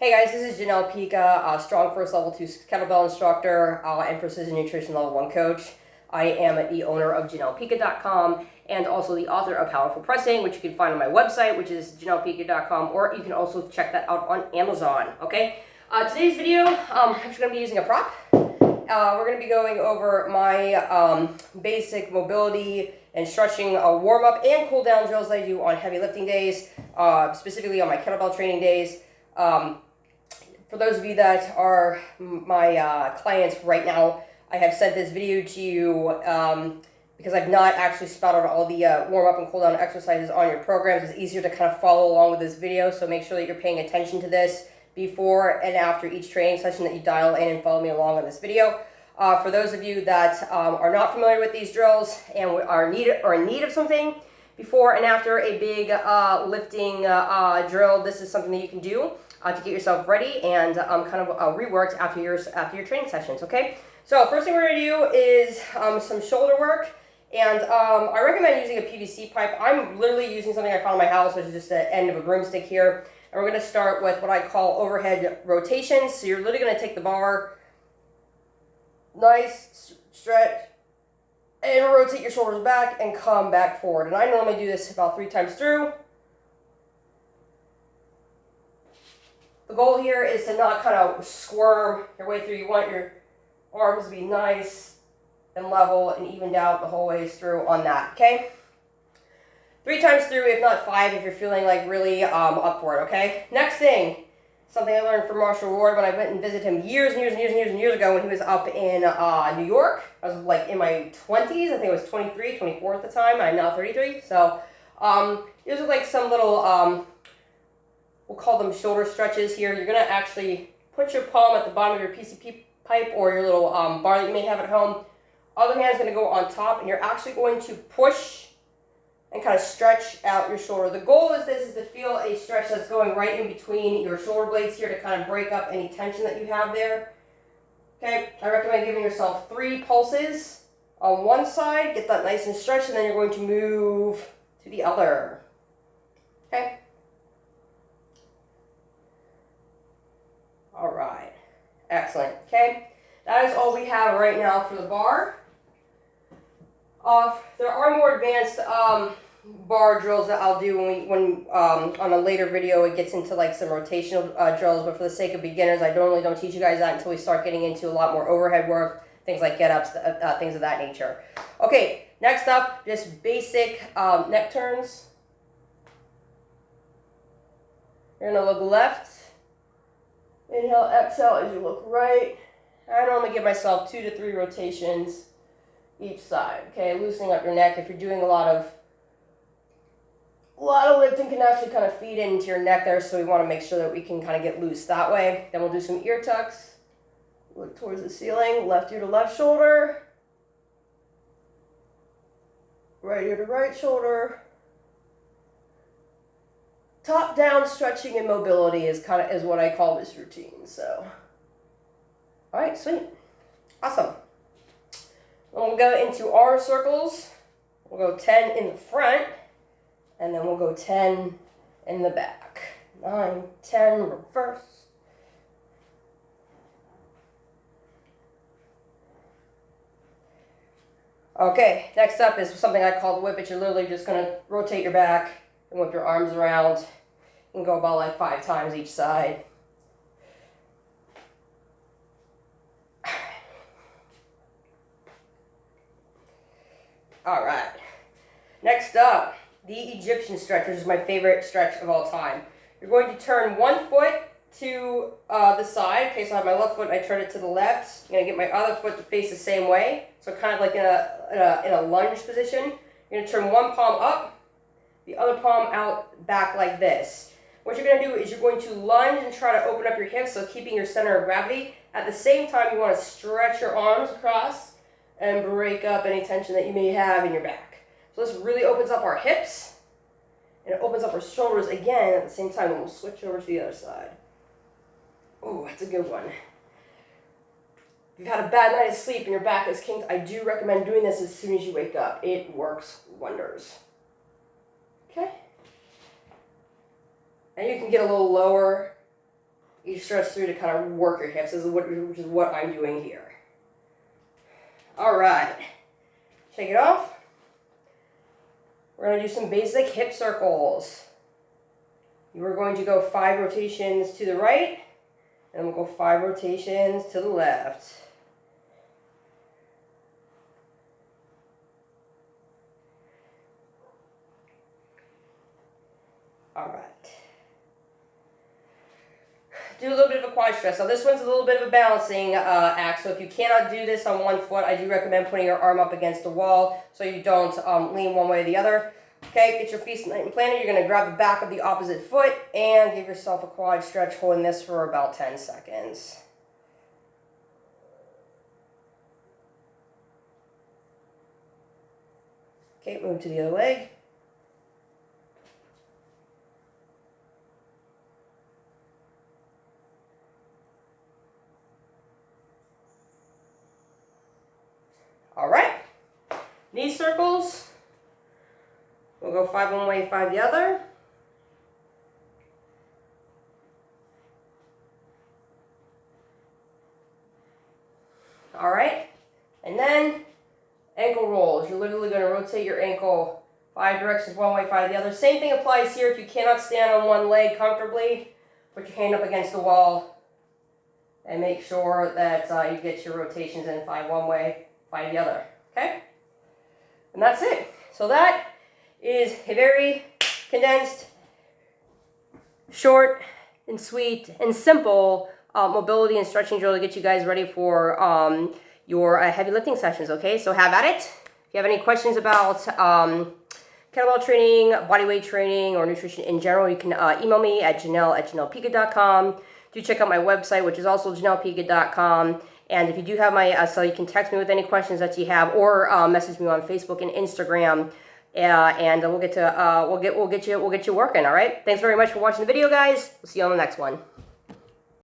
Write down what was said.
Hey guys, this is Janelle Pica, strong first level 2 kettlebell instructor and precision nutrition level 1 coach. I am the owner of JanellePica.com and also the author of Powerful Pressing, which you can find on my website, which is JanellePica.com, or you can also check that out on Amazon. Okay, today's video, I'm actually going to be using a prop. We're going to be going over my basic mobility and stretching warm-up and cool-down drills that I do on heavy lifting days, specifically on my kettlebell training days. For those of you that are my clients right now, I have sent this video to you because I've not actually spouted all the warm-up and cool-down exercises on your programs. It's easier to kind of follow along with this video, so make sure that you're paying attention to this before and after each training session, that you dial in and follow me along on this video. For those of you that are not familiar with these drills and are in need of something before and after a big lifting drill, this is something that you can do to get yourself ready and kind of reworked after your training sessions. Okay, so first thing we're going to do is some shoulder work, and I recommend using a PVC pipe. I'm literally using something I found in my house, which is just the end of a broomstick here, and we're going to start with what I call overhead rotations. So you're literally going to take the bar, nice stretch, and rotate your shoulders back and come back forward. And I normally do this about 3 times through. The goal here is to not kind of squirm your way through. You want your arms to be nice and level and evened out the whole way through on that, okay? 3 times through, if not 5, if you're feeling like really up for it, okay? Next thing, something I learned from Marshall Ward when I went and visited him years ago when he was up in New York. I was like in my 20s, I think I was 23, 24 at the time. I'm now 33, so these are like some little, we'll call them shoulder stretches here. You're going to actually put your palm at the bottom of your PCP pipe or your little bar that you may have at home. Other hand's going to go on top, and you're actually going to push and kind of stretch out your shoulder. The goal is to feel a stretch that's going right in between your shoulder blades here to kind of break up any tension that you have there. Okay, I recommend giving yourself 3 pulses on one side, get that nice and stretched, and then you're going to move to the other. Okay. All right, excellent. Okay, that is all we have right now for the bar. There are more advanced bar drills that I'll do when on a later video it gets into like some rotational drills, but for the sake of beginners, I normally don't teach you guys that until we start getting into a lot more overhead work, things like get-ups, things of that nature. Okay, next up, just basic neck turns. You're going to look left. Inhale, exhale as you look right. I normally give myself 2 to 3 rotations each side. Okay, loosening up your neck. If you're doing a lot of lifting, can actually kind of feed into your neck there, so we want to make sure that we can kind of get loose that way. Then we'll do some ear tucks. Look towards the ceiling, left ear to left shoulder, right ear to right shoulder. Top down stretching and mobility is what I call this routine. So, all right, sweet, awesome. Then we'll go into arm circles. We'll go 10 in the front, and then we'll go 10 in the back. 9, 10, reverse. Okay, next up is something I call the whip it. You're literally just going to rotate your back and whip your arms around and go about like 5 times each side. All right, next up, the Egyptian stretch, which is my favorite stretch of all time. You're going to turn one foot to the side. Okay, so I have my left foot, and I turn it to the left. I'm going to get my other foot to face the same way, so kind of like in a lunge position. You're going to turn one palm up, the other palm out back like this. What you're going to do is you're going to lunge and try to open up your hips, so keeping your center of gravity. At the same time, you want to stretch your arms across and break up any tension that you may have in your back. So this really opens up our hips, and it opens up our shoulders again at the same time, and we'll switch over to the other side. Oh, that's a good one. If you've had a bad night of sleep and your back is kinked, I do recommend doing this as soon as you wake up. It works wonders. Okay? And you can get a little lower you stretch through to kind of work your hips, which is what I'm doing here. All right, shake it off. We're going to do some basic hip circles. You are going to go 5 rotations to the right, and we'll go 5 rotations to the left. All right. Do a little bit of a quad stretch. So this one's a little bit of a balancing act. So if you cannot do this on one foot, I do recommend putting your arm up against the wall so you don't lean one way or the other. Okay, get your feet nice and planted. You're going to grab the back of the opposite foot and give yourself a quad stretch, holding this for about 10 seconds. Okay, move to the other leg. All right, knee circles. We'll go 5 one way, 5 the other. All right, and then ankle rolls. You're literally going to rotate your ankle 5 directions one way, 5 the other. Same thing applies here. If you cannot stand on one leg comfortably, put your hand up against the wall and make sure that you get your rotations in 5 one way, 5 the other. Okay? And that's it. So that is a very condensed, short and sweet and simple mobility and stretching drill to get you guys ready for your heavy lifting sessions. Okay, so have at it. If you have any questions about kettlebell training, bodyweight training, or nutrition in general, you can email me at janelle@janellepika.com. Do check out my website, which is also janellepika.com. And if you do have my cell, you can text me with any questions that you have, or message me on Facebook and Instagram. And we'll get you working. All right. Thanks very much for watching the video, guys. We'll see you on the next one.